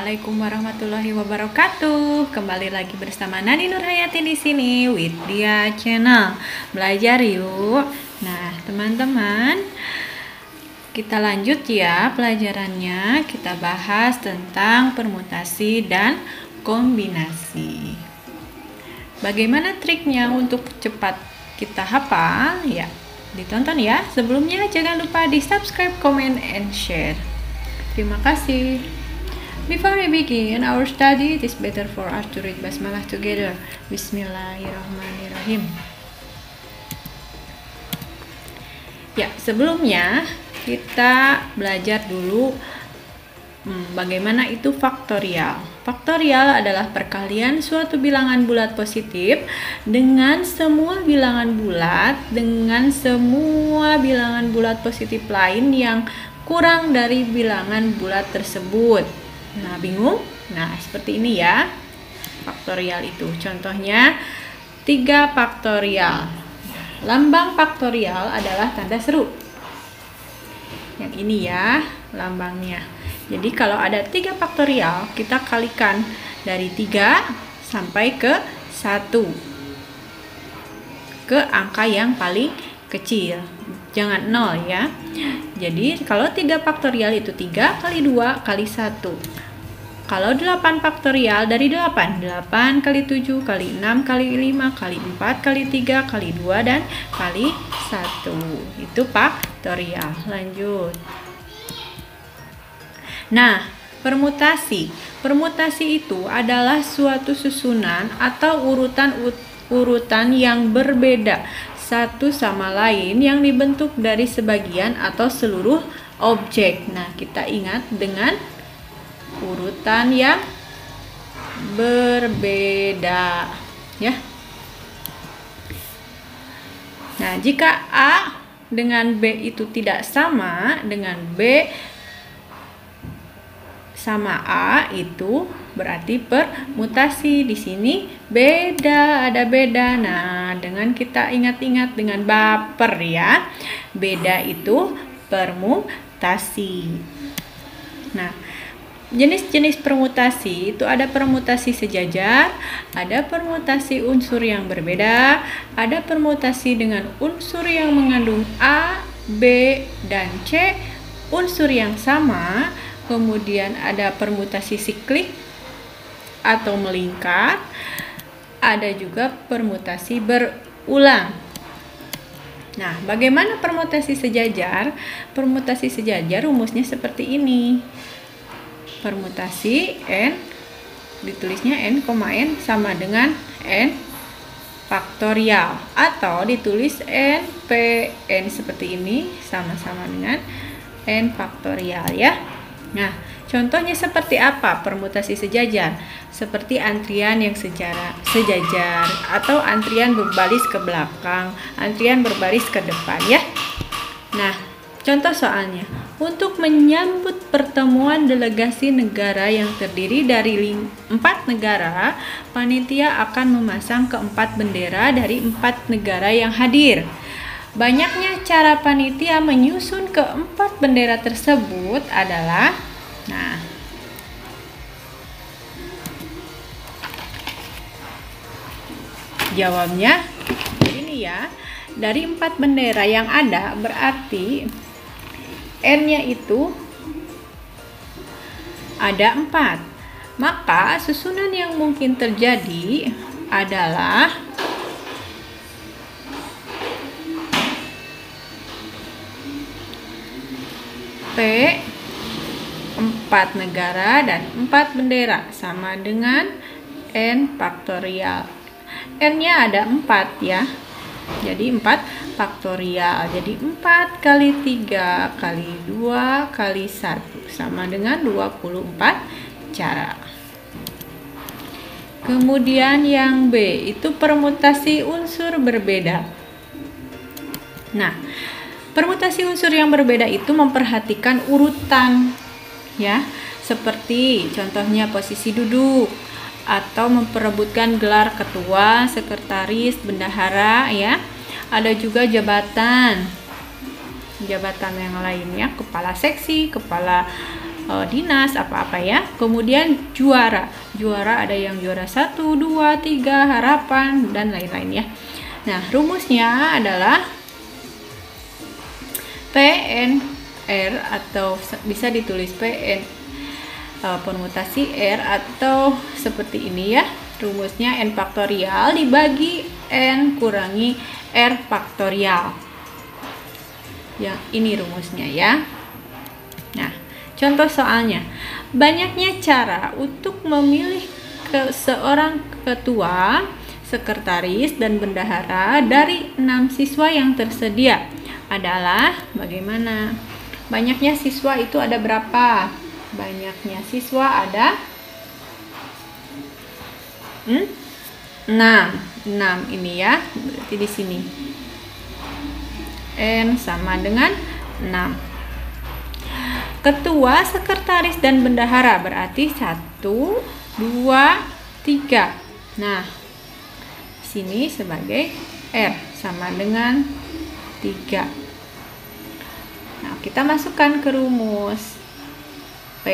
Assalamualaikum warahmatullahi wabarakatuh. Kembali lagi bersama Nani Nurhayati di sini Widya Channel. Belajar yuk. Nah, teman-teman, kita lanjut ya pelajarannya. Kita bahas tentang permutasi dan kombinasi. Bagaimana triknya untuk cepat kita hafal? Ya, ditonton ya. Sebelumnya jangan lupa di subscribe, comment, and share. Terima kasih. Before we begin our study, it is better for us to read Basmalah together. Bismillahirrahmanirrahim. Ya, sebelumnya kita belajar dulu bagaimana itu faktorial. Faktorial adalah perkalian suatu bilangan bulat positif dengan semua bilangan bulat dengan semua bilangan bulat positif lain yang kurang dari bilangan bulat tersebut. Nah, bingung? Nah, seperti ini ya. Faktorial itu. Contohnya 3 faktorial. Lambang faktorial adalah tanda seru. Yang ini ya, lambangnya. Jadi kalau ada 3 faktorial, kita kalikan dari 3 sampai ke 1. Ke angka yang paling kecil. Jangan 0 ya. Jadi kalau 3 faktorial itu 3 kali 2 kali 1. Kalau 8 faktorial dari 8 kali 7 kali 6 kali 5 kali 4 kali 3 kali 2 dan kali 1. Itu faktorial. Lanjut. Nah, permutasi. Permutasi itu adalah suatu susunan atau urutan yang berbeda satu sama lain yang dibentuk dari sebagian atau seluruh objek. Nah, kita ingat dengan urutan yang berbeda ya. Nah, jika A dengan B itu tidak sama dengan B sama A, itu berarti permutasi. Di sini beda, ada beda. Nah, dengan kita ingat-ingat dengan baper ya. Beda itu permutasi. Nah, jenis-jenis permutasi itu ada permutasi sejajar, ada permutasi unsur yang berbeda, ada permutasi dengan unsur yang mengandung A, B, dan C, unsur yang sama. Kemudian ada permutasi siklik atau melingkar, ada juga permutasi berulang. Nah, bagaimana permutasi sejajar? Permutasi sejajar rumusnya seperti ini. Permutasi N, ditulisnya N, N sama dengan N faktorial, atau ditulis N, P, N seperti ini, sama-sama dengan N faktorial ya. Nah, contohnya seperti apa permutasi sejajar? Seperti antrian yang sejajar atau antrian berbaris ke belakang, antrian berbaris ke depan ya. Nah, contoh soalnya. Untuk menyambut pertemuan delegasi negara yang terdiri dari 4 negara, panitia akan memasang keempat bendera dari 4 negara yang hadir. Banyaknya cara panitia menyusun keempat bendera tersebut adalah, nah, jawabnya ini ya. Dari 4 bendera yang ada berarti N-nya itu ada 4. Maka susunan yang mungkin terjadi adalah P 4 negara dan 4 bendera sama dengan N faktorial. N-nya ada 4 ya. Jadi 4 faktorial. Jadi 4 kali 3 kali 2 kali 1 sama dengan 24 cara. Kemudian yang B itu permutasi unsur berbeda. Nah, permutasi unsur yang berbeda itu memperhatikan urutan ya. Seperti contohnya posisi duduk atau memperebutkan gelar ketua, sekretaris, bendahara ya. Ada juga jabatan yang lainnya, kepala seksi, kepala dinas apa-apa ya. Kemudian juara ada yang juara 1, 2, 3, harapan dan lain-lain ya. Nah, rumusnya adalah PNR atau bisa ditulis PN permutasi R atau seperti ini ya. Rumusnya N faktorial dibagi N kurangi R faktorial. Ya, ini rumusnya ya. Nah, contoh soalnya. Banyaknya cara untuk memilih seorang ketua, sekretaris, dan bendahara dari 6 siswa yang tersedia adalah bagaimana? Banyaknya siswa itu ada berapa? Banyaknya siswa ada 6 ini ya, berarti di sini N sama dengan 6. Ketua, sekretaris, dan bendahara berarti 1, 2, 3. Nah, sini sebagai R sama dengan 3. Nah, kita masukkan ke rumus. P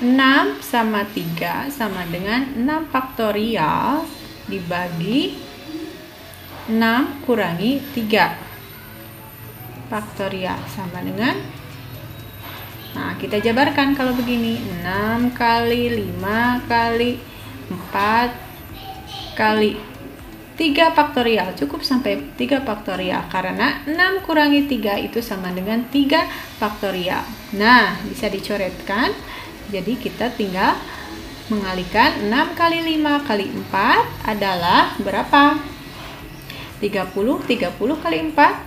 6 sama 3 sama dengan 6 faktorial dibagi 6 kurangi 3 faktorial sama dengan, nah kita jabarkan kalau begini, 6 kali 5 kali 4 kali 3 faktorial, cukup sampai 3 faktorial karena 6 kurangi 3 itu sama dengan 3 faktorial. Nah, bisa dicoretkan. Jadi kita tinggal mengalihkan 6 kali 5 kali 4 adalah berapa? 30 kali 4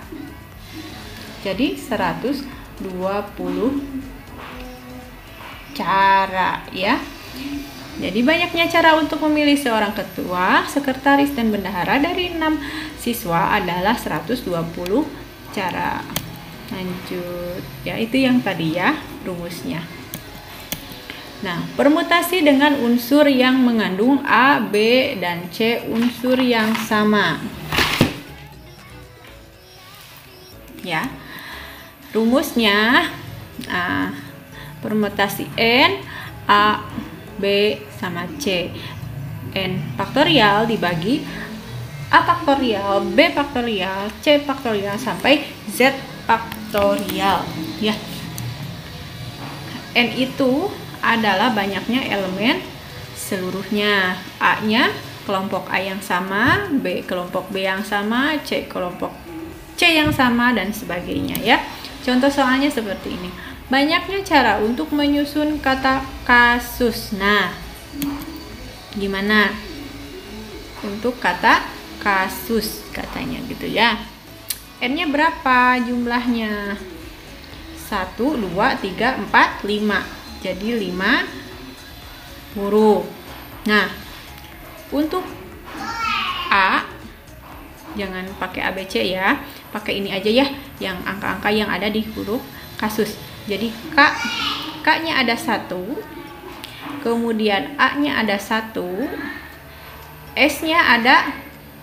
jadi 120 cara ya. Jadi banyaknya cara untuk memilih seorang ketua, sekretaris, dan bendahara dari 6 siswa adalah 120 cara. Lanjut ya, itu yang tadi ya rumusnya. Nah, permutasi dengan unsur yang mengandung A, B, dan C unsur yang sama. Ya, rumusnya permutasi N, A, B, sama C. N faktorial dibagi A faktorial, B faktorial, C faktorial, sampai Z faktorial. Ya, N itu adalah banyaknya elemen seluruhnya. A-nya kelompok A yang sama, B kelompok B yang sama, C kelompok C yang sama, dan sebagainya ya. Contoh soalnya seperti ini. Banyaknya cara untuk menyusun kata kasus. Nah, gimana untuk kata kasus katanya gitu ya. N-nya berapa jumlahnya? 1, 2, 3, 4, 5. Jadi 5 huruf. Nah, untuk A jangan pakai ABC ya, pakai ini aja ya, yang angka-angka yang ada di huruf kasus. Jadi K-nya ada 1, kemudian A-nya ada 1, S-nya ada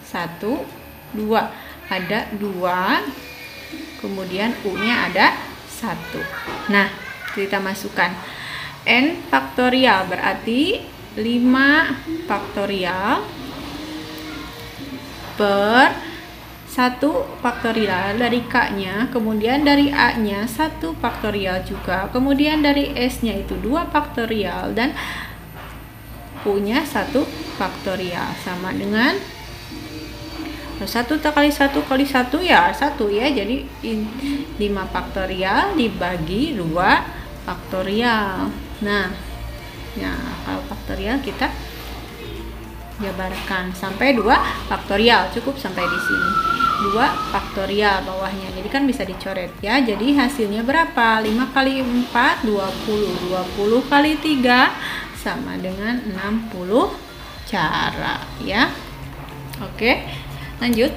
1, 2, ada 2, kemudian U-nya ada 1. Nah, kita masukkan N faktorial berarti 5 faktorial per 1 faktorial dari K-nya, kemudian dari A-nya 1 faktorial juga, kemudian dari S-nya itu 2 faktorial, dan U-nya 1 faktorial sama dengan 1 kali 1 kali 1 ya 1 ya, jadi 5 faktorial dibagi 2 faktorial. Nah, kalau faktorial kita jabarkan sampai 2 faktorial, cukup sampai di sini 2 faktorial bawahnya, jadi kan bisa dicoret ya. Jadi hasilnya berapa? 5 kali 4 20, 20 kali 3 sama dengan 60 cara ya. Oke, lanjut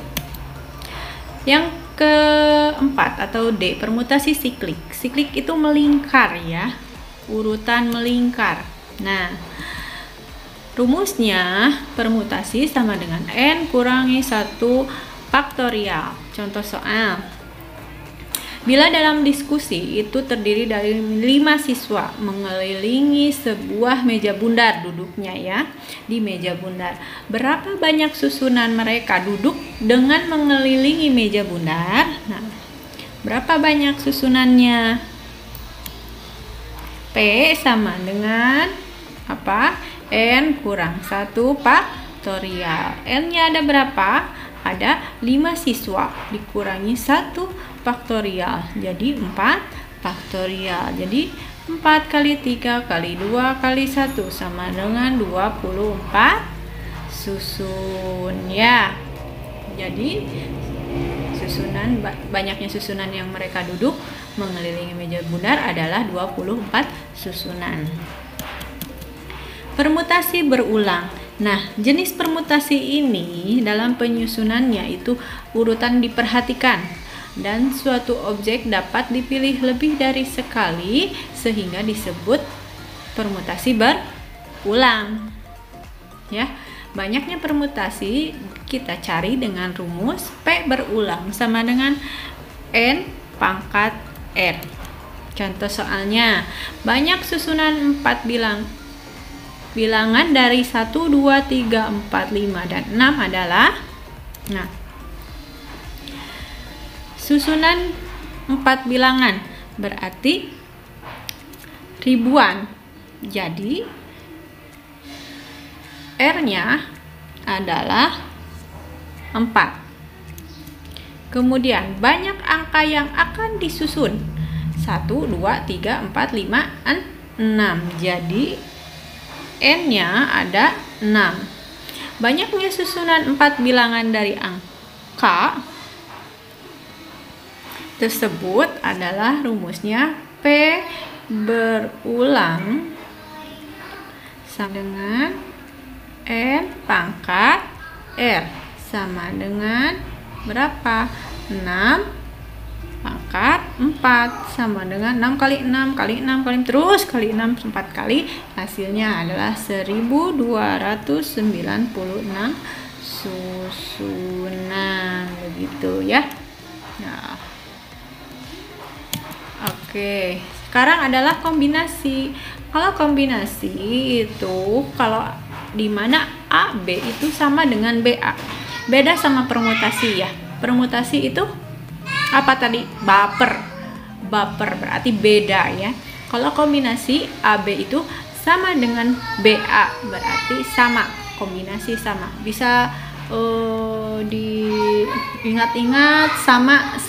yang keempat atau D, permutasi siklik. Siklik itu melingkar ya, urutan melingkar. Nah, rumusnya permutasi sama dengan N kurangi 1 faktorial. Contoh soal. Bila dalam diskusi itu terdiri dari 5 siswa mengelilingi sebuah meja bundar, duduknya ya di meja bundar. Berapa banyak susunan mereka duduk dengan mengelilingi meja bundar? Nah, berapa banyak susunannya? P sama dengan apa? N kurang 1 faktorial. N-nya ada berapa? Ada 5 siswa dikurangi 1 faktorial. Jadi 4 faktorial. Jadi 4 kali 3 kali 2 kali 1 sama dengan 24 susun ya. Jadi banyaknya susunan yang mereka duduk mengelilingi meja bundar adalah 24 susunan. Permutasi berulang. Nah, jenis permutasi ini dalam penyusunannya itu urutan diperhatikan dan suatu objek dapat dipilih lebih dari sekali sehingga disebut permutasi berulang. Ya, banyaknya permutasi kita cari dengan rumus P berulang sama dengan N pangkat R. Contoh soalnya, banyak susunan 4 bilangan dari 1, 2, 3, 4, 5, dan 6 adalah, nah, susunan 4 bilangan berarti ribuan. Jadi R-nya adalah 4. Kemudian banyak angka yang akan disusun 1, 2, 3, 4, 5, 6. Jadi N-nya ada 6. Banyaknya susunan 4 bilangan dari angka tersebut adalah rumusnya P berulang sama dengan N pangkat R sama dengan berapa? 6 pangkat 4 sama dengan 6 kali 6 kali 6 kali terus kali 6 4 kali, hasilnya adalah 1296 susunan, begitu ya. Nah, oke, sekarang adalah kombinasi. Kalau kombinasi itu kalau dimana A B itu sama dengan BA, beda sama permutasi ya. Permutasi itu apa tadi? Baper berarti beda ya. Kalau kombinasi AB itu sama dengan BA berarti sama, kombinasi sama. Bisa diingat-ingat sama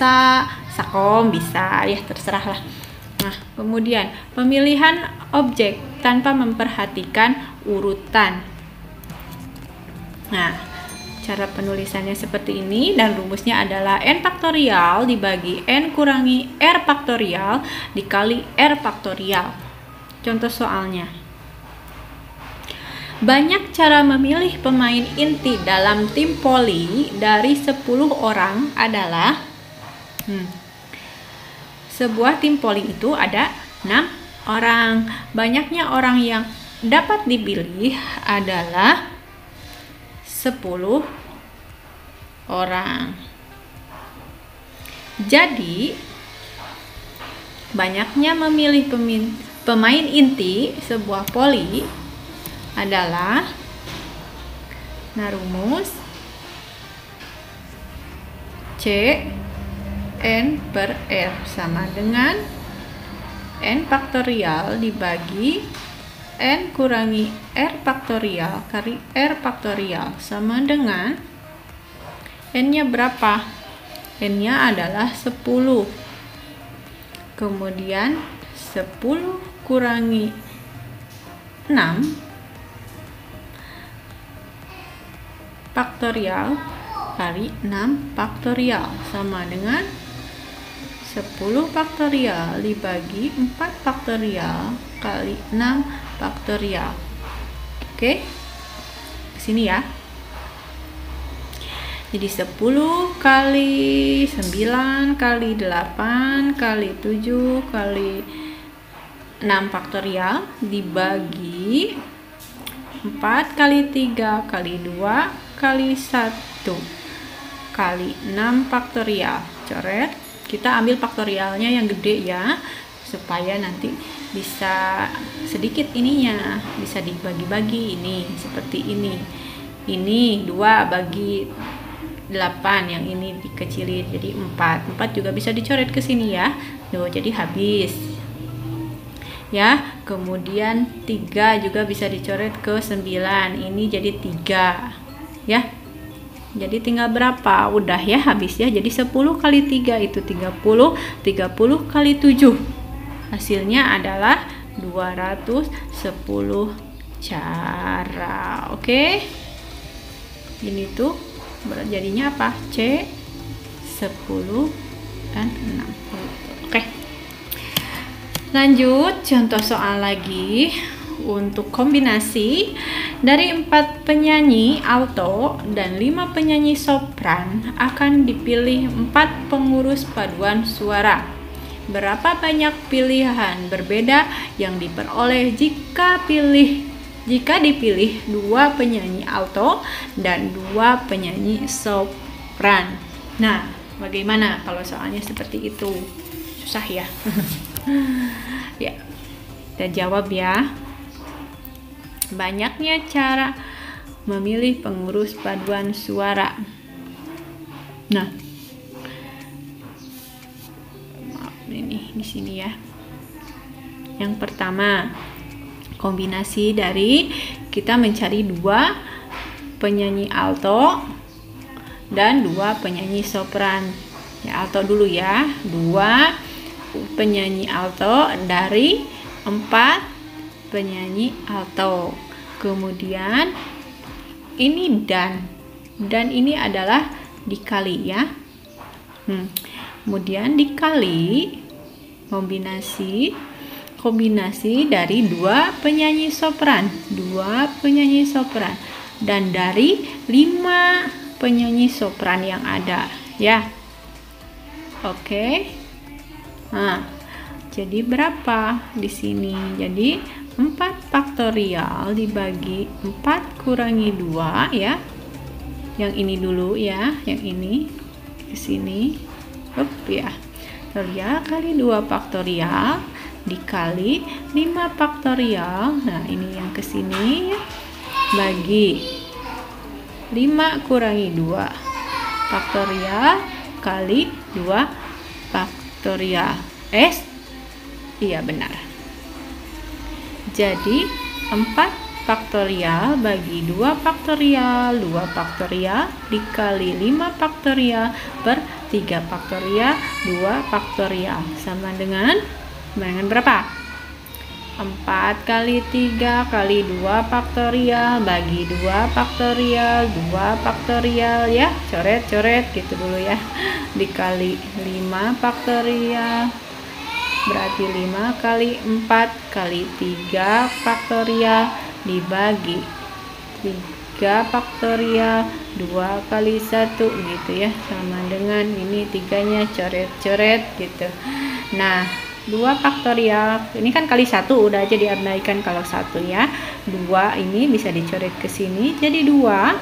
sakom bisa ya, terserah lah. Nah, kemudian pemilihan objek tanpa memperhatikan urutan. Nah, cara penulisannya seperti ini dan rumusnya adalah N faktorial dibagi N kurangi R faktorial dikali R faktorial. Contoh soalnya. Banyak cara memilih pemain inti dalam tim voli dari 10 orang adalah sebuah tim voli itu ada 6 orang. Banyaknya orang yang dapat dipilih adalah 10 orang. Jadi banyaknya memilih pemain inti sebuah voli adalah, nah, rumus C N per R sama dengan N faktorial dibagi N kurangi R faktorial kali R faktorial sama dengan N-nya berapa? N-nya adalah 10. Kemudian 10 kurangi 6 faktorial kali 6 faktorial sama dengan 10 faktorial dibagi 4 faktorial kali 6 faktorial. Oke, sini ya. Jadi 10 kali 9 kali 8 kali 7 kali 6 faktorial dibagi 4 kali 3 kali 2 kali 1 kali 6 faktorial. Coret Kita ambil faktorialnya yang gede ya, supaya nanti bisa sedikit ininya, bisa dibagi-bagi. Ini seperti ini. Ini 2 bagi 8, yang ini dikecilin jadi 4. 4 juga bisa dicoret ke sini ya. Tuh, jadi habis. Ya, kemudian 3 juga bisa dicoret ke 9. Ini jadi 3. Ya. Jadi tinggal berapa? Udah ya, habis ya. Jadi 10 kali 3 itu 30. 30 kali 7. Hasilnya adalah 210 cara. Oke. Ini tuh jadinya apa? C 10 dan 60. Oke. Lanjut contoh soal lagi. Untuk kombinasi dari 4 penyanyi alto dan 5 penyanyi sopran akan dipilih 4 pengurus paduan suara. Berapa banyak pilihan berbeda yang diperoleh jika dipilih 2 penyanyi alto dan 2 penyanyi sopran? Nah, bagaimana kalau soalnya seperti itu? Susah ya? Ya, kita jawab ya. Banyaknya cara memilih pengurus paduan suara. Nah, maaf ini di sini ya. Yang pertama, kombinasi dari kita mencari 2 penyanyi alto dan 2 penyanyi sopran. Ya, alto dulu ya. 2 penyanyi alto dari 4 penyanyi alto. Kemudian ini dan ini adalah dikali ya. Kemudian dikali kombinasi dari 2 penyanyi sopran, 2 penyanyi sopran, dan dari 5 penyanyi sopran yang ada ya. Oke. Nah, jadi berapa di sini? Jadi 4 faktorial dibagi 4 kurangi 2 ya. Yang ini dulu ya, yang ini ke sini. Ya. Faktorial kali 2 faktorial dikali 5 faktorial. Nah, ini yang ke sini ya. Bagi 5 kurangi 2 faktorial kali 2 faktorial. Iya benar. Jadi 4 faktorial bagi 2 faktorial, 2 faktorial dikali 5 faktorial per 3 faktorial, 2 faktorial sama dengan berapa? 4 kali 3 kali 2 faktorial bagi 2 faktorial, 2 faktorial ya. Coret-coret gitu dulu ya. Dikali 5 faktorial. Berarti 5 kali 4 kali 3 faktorial dibagi 3 faktorial 2 kali 1 gitu ya, sama dengan ini 3-nya coret-coret gitu. Nah, 2 faktorial ini kan kali 1 udah aja diabaikan kalau 1 ya. 2 ini bisa dicoret ke sini jadi 2.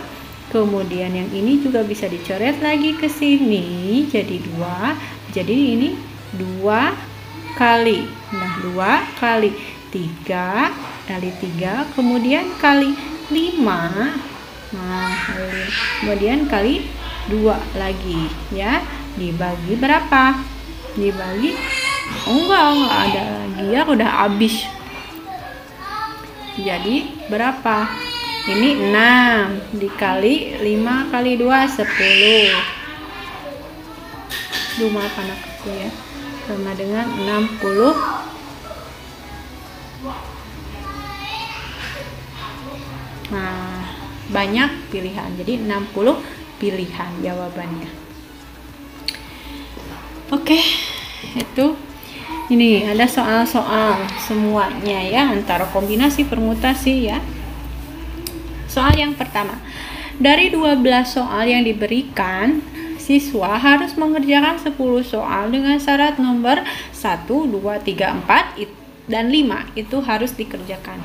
Kemudian yang ini juga bisa dicoret lagi ke sini jadi 2. Jadi ini 2 kali. Nah, 2 kali 3 kali 3 kemudian kali 5. Nah, kemudian kali 2 lagi ya. Dibagi berapa? Dibagi enggak ada lagi ya, udah habis. Jadi berapa? Ini 6 dikali 5 kali 2 10. Maaf anakku ya. Sama dengan 60. Nah, banyak pilihan. Jadi 60 pilihan jawabannya. Oke, itu ini ada soal-soal semuanya ya, antara kombinasi permutasi ya. Soal yang pertama. Dari 12 soal yang diberikan, siswa harus mengerjakan 10 soal dengan syarat nomor 1, 2, 3, 4 dan 5 itu harus dikerjakan.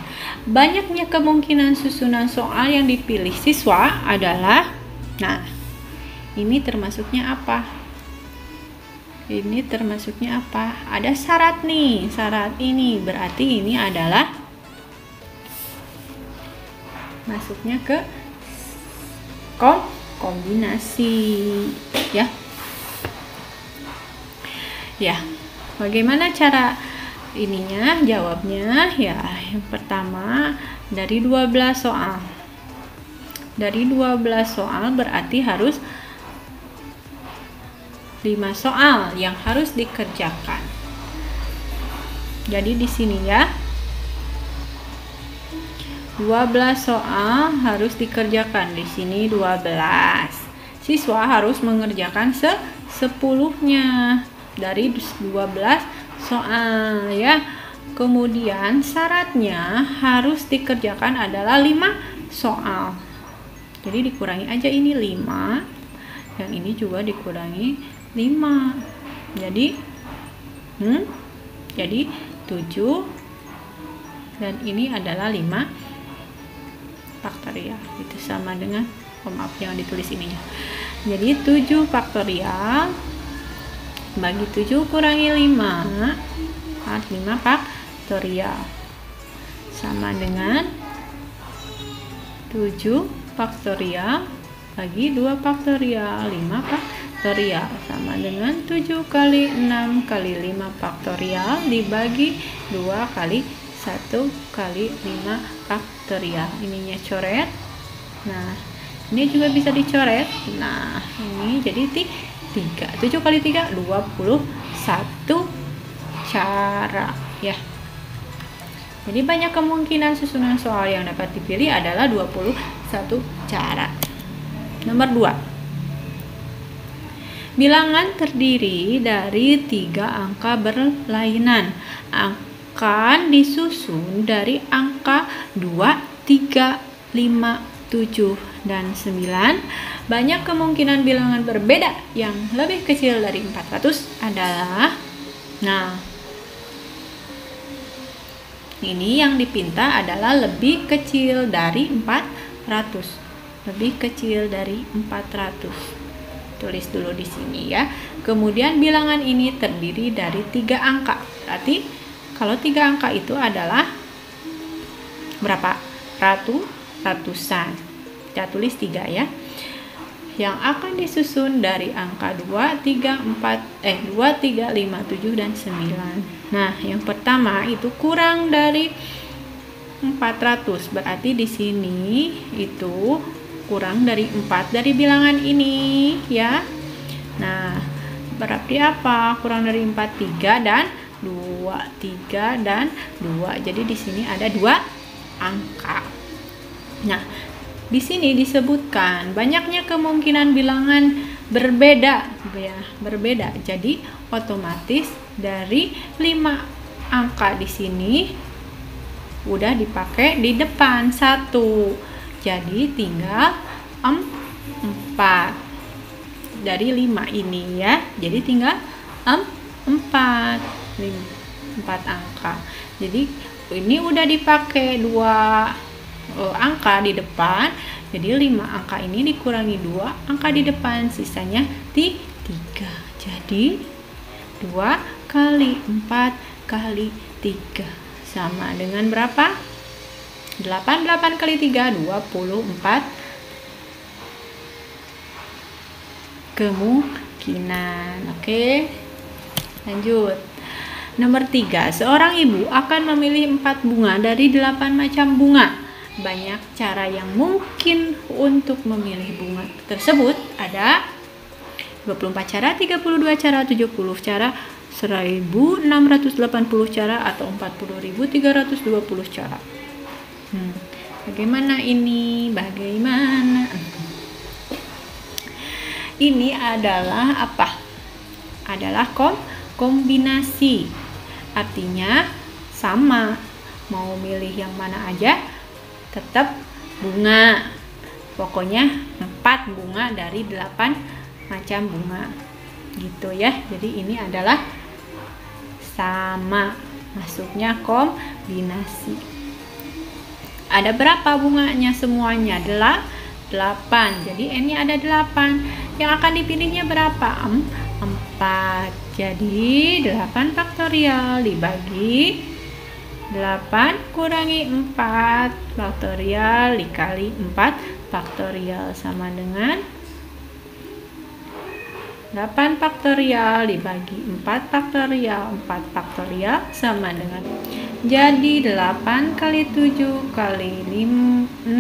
Banyaknya kemungkinan susunan soal yang dipilih siswa adalah, nah, ini termasuknya apa? Ini termasuknya apa? Ada syarat nih, syarat ini berarti ini adalah masuknya ke kombinasi ya. Ya, bagaimana cara ininya jawabnya? Ya, yang pertama dari 12 soal. Dari 12 soal berarti harus 5 soal yang harus dikerjakan. Jadi di sini ya 12 soal harus dikerjakan. Di sini 12. Siswa harus mengerjakan 10-nya dari 12 soal ya. Kemudian syaratnya harus dikerjakan adalah 5 soal. Jadi dikurangi aja ini 5. Yang ini juga dikurangi 5. Jadi 7 dan ini adalah 5 faktorial. Itu sama dengan maaf yang ditulis ininya. Jadi 7 faktorial bagi 7 kurangi 5 5 faktorial sama dengan 7 faktorial bagi 2 faktorial 5 faktorial sama dengan 7 kali 6 kali 5 faktorial dibagi 2 kali 1 kali 5 faktorial. Ininya coret. Nah, ini juga bisa dicoret. Nah, ini jadi 3. 7 kali 3 21 cara ya. Jadi banyak kemungkinan susunan soal yang dapat dipilih adalah 21 cara. Nomor 2. Bilangan terdiri dari 3 angka berlainan. Akan disusun dari angka 2, 3, 5, 7, dan 9. Banyak kemungkinan bilangan berbeda yang lebih kecil dari 400 adalah, nah, ini yang dipinta adalah lebih kecil dari 400. Lebih kecil dari 400. Tulis dulu di sini ya. Kemudian bilangan ini terdiri dari 3 angka. Berarti kalau 3 angka itu adalah berapa? Ratusan. Kita tulis 3 ya. Yang akan disusun dari angka 2, 3, 5, 7, dan 9. Nah, yang pertama itu kurang dari 400. Berarti di sini itu kurang dari 4 dari bilangan ini ya. Nah, berarti apa? Kurang dari 4, 3 dan 2. 3 dan 2. Jadi di sini ada 2 angka. Nah, di sini disebutkan banyaknya kemungkinan bilangan berbeda ya, berbeda. Jadi otomatis dari 5 angka di sini udah dipakai di depan 1. Jadi tinggal 4 dari 5 ini ya. Jadi tinggal 4 angka. Jadi ini udah dipakai 2 angka di depan, jadi 5 angka ini dikurangi 2 angka di depan, sisanya 3. Jadi 2 kali 4 kali 3 sama dengan berapa? 8 kali 3 24 kemungkinan. Oke, lanjut. Nomor 3, seorang ibu akan memilih 4 bunga dari 8 macam bunga. Banyak cara yang mungkin untuk memilih bunga tersebut. Ada 24 cara, 32 cara, 70 cara, 1680 cara, atau 40.320 cara. Bagaimana ini? Bagaimana? Ini adalah apa? Adalah kombinasi. Artinya sama. Mau milih yang mana aja tetap bunga. Pokoknya 4 bunga dari 8 macam bunga. Gitu ya. Jadi ini adalah sama. Masuknya kombinasi. Ada berapa bunganya semuanya? 8. Jadi N-nya ada 8. Yang akan dipilihnya berapa? 4. Jadi 8 faktorial dibagi 8 kurangi 4 faktorial dikali 4 faktorial sama dengan 8 faktorial dibagi 4 faktorial 4 faktorial sama dengan, jadi 8 kali 7 kali 6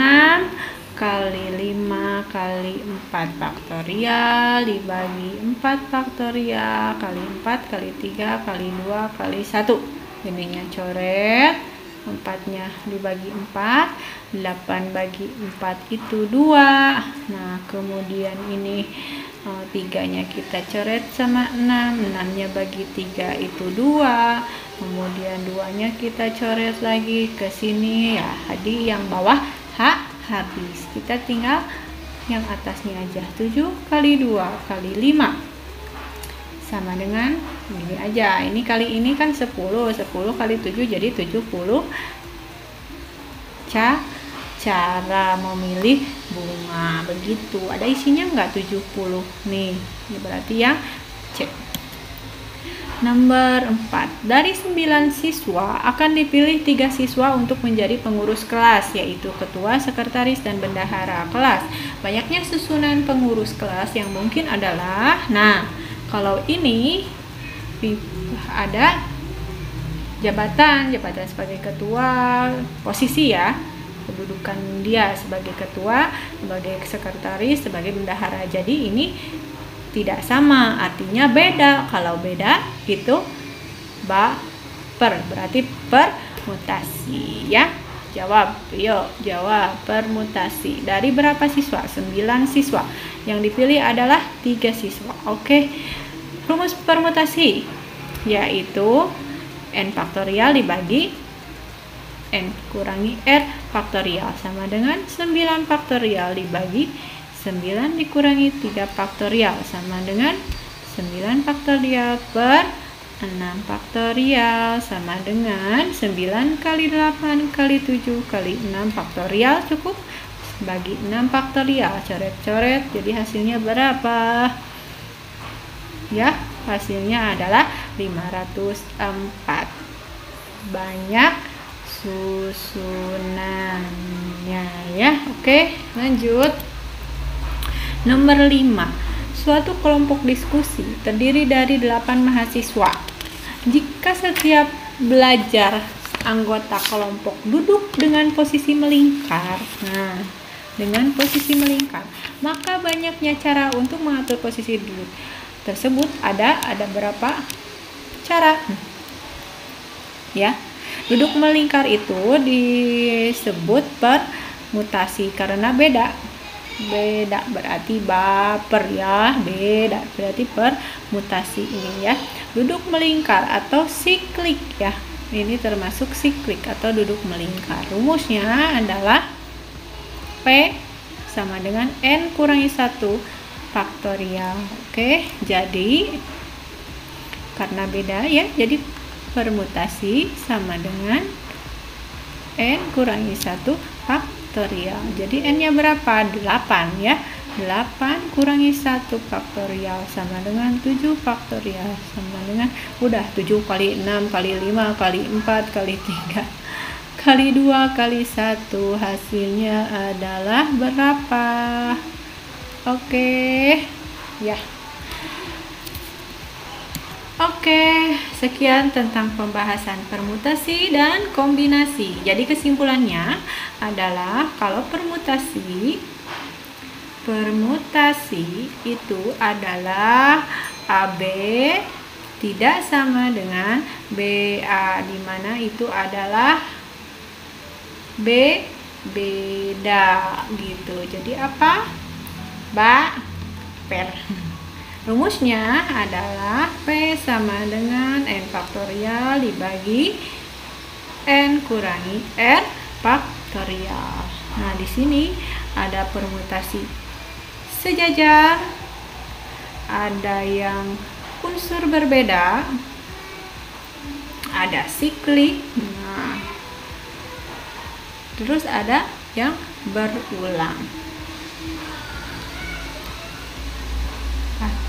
kali 5 kali 4 faktorial dibagi 4 faktorial kali 4 kali 3 kali 2 kali 1. Ininya coret, 4-nya dibagi 4, 8 bagi 4 itu 2. Nah, kemudian ini 3-nya kita coret sama 6, 6-nya bagi 3 itu 2. Kemudian 2-nya kita coret lagi ke sini ya. Jadi yang bawah habis. Kita tinggal yang atasnya aja. 7 kali 2 kali 5 sama dengan ini aja. Ini kali ini kan 10 kali 7 jadi 70. Cara memilih bunga begitu. Ada isinya enggak 70? Nih, ini berarti yang C. Nomor 4. Dari 9 siswa akan dipilih 3 siswa untuk menjadi pengurus kelas, yaitu ketua, sekretaris, dan bendahara kelas. Banyaknya susunan pengurus kelas yang mungkin adalah, nah, kalau ini ada jabatan sebagai ketua, posisi ya, kedudukan dia sebagai ketua, sebagai sekretaris, sebagai bendahara. Jadi ini tidak sama, artinya beda. Kalau beda itu berarti permutasi ya. Jawab, yuk jawab. Permutasi dari berapa siswa? 9 siswa. Yang dipilih adalah 3 siswa. Oke. Rumus permutasi yaitu n faktorial dibagi n kurangi r faktorial sama dengan 9 faktorial dibagi 9 dikurangi 3 faktorial sama dengan 9 faktorial per 6 faktorial sama dengan 9 kali 8 kali 7 kali 6 faktorial cukup, bagi 6 faktorial, coret-coret, jadi hasilnya berapa? Ya, hasilnya adalah 504. Banyak susunannya ya. Oke, lanjut. Nomor 5. Suatu kelompok diskusi terdiri dari 8 mahasiswa. Jika setiap belajar anggota kelompok duduk dengan posisi melingkar, nah, dengan posisi melingkar, maka banyaknya cara untuk mengatur posisi duduk tersebut. Ada berapa cara? Ya, duduk melingkar itu disebut permutasi karena beda berarti baper ya, beda berarti permutasi ini ya. Duduk melingkar atau siklik ya, ini termasuk siklik atau duduk melingkar. Rumusnya adalah P sama dengan N kurangi 1 faktorial. Oke, jadi karena beda ya, jadi permutasi sama dengan N kurangi 1 faktorial. Jadi N-nya berapa? 8 ya. 8 kurangi 1 faktorial sama dengan 7 faktorial sama dengan, udah 7 kali 6 kali 5 kali 4 kali 3 kali 2 kali 1, hasilnya adalah berapa? Oke ya. Oke, sekian tentang pembahasan permutasi dan kombinasi. Jadi kesimpulannya adalah kalau permutasi itu adalah AB tidak sama dengan BA, di mana itu adalah B beda gitu. Jadi apa? Per. Rumusnya adalah P sama dengan N faktorial dibagi N kurangi R faktorial. Nah, di sini ada permutasi sejajar, ada yang unsur berbeda, ada siklik, nah, terus ada yang berulang.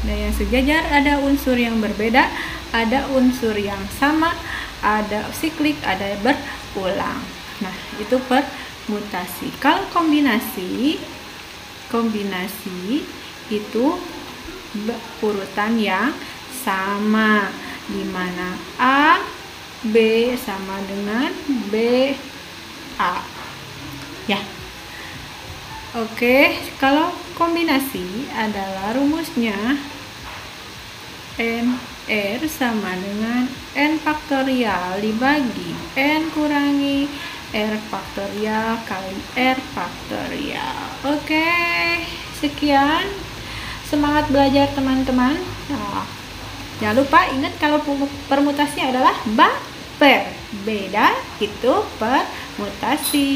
Ada yang sejajar, ada unsur yang berbeda, ada unsur yang sama, ada siklik, ada berulang. Nah, itu permutasi. Kalau kombinasi itu urutan yang sama, di mana A B sama dengan B A. Ya. Oke, kalau kombinasi adalah rumusnya NR sama dengan N faktorial dibagi N kurangi R faktorial kali R faktorial. Oke, sekian. Semangat belajar teman-teman. Nah, jangan lupa ingat kalau permutasi adalah baper. Beda itu permutasi.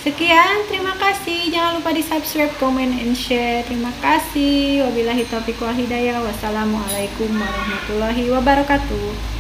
Sekian, terima kasih. Jangan lupa di subscribe, comment, and share. Terima kasih. Wabillahi taufiq wal hidayah. Wassalamualaikum warahmatullahi wabarakatuh.